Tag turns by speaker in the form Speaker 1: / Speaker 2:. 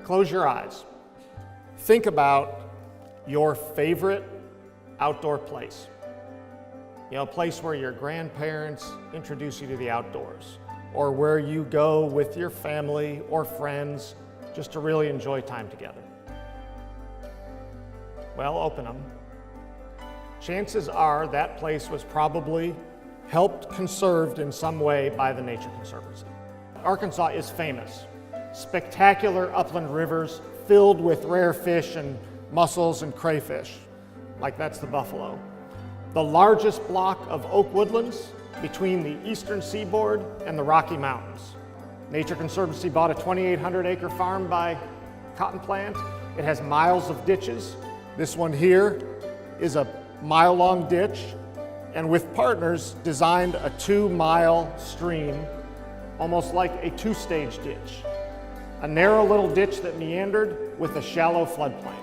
Speaker 1: Close your eyes. Think about your favorite outdoor place. You know, a place where your grandparents introduce you to the outdoors, or where you go with your family or friends just to really enjoy time together. Well, open them. Chances are that place was probably helped conserved in some way by the Nature Conservancy. Arkansas is famous. Spectacular upland rivers filled with rare fish and mussels and crayfish, like that's the buffalo. The largest block of oak woodlands between the eastern seaboard and the Rocky Mountains. Nature Conservancy bought a 2,800-acre farm by cotton plant. It has miles of ditches. This one here is a mile-long ditch, and with partners designed a 2-mile stream, almost like a 2-stage ditch. A narrow little ditch that meandered with a shallow floodplain.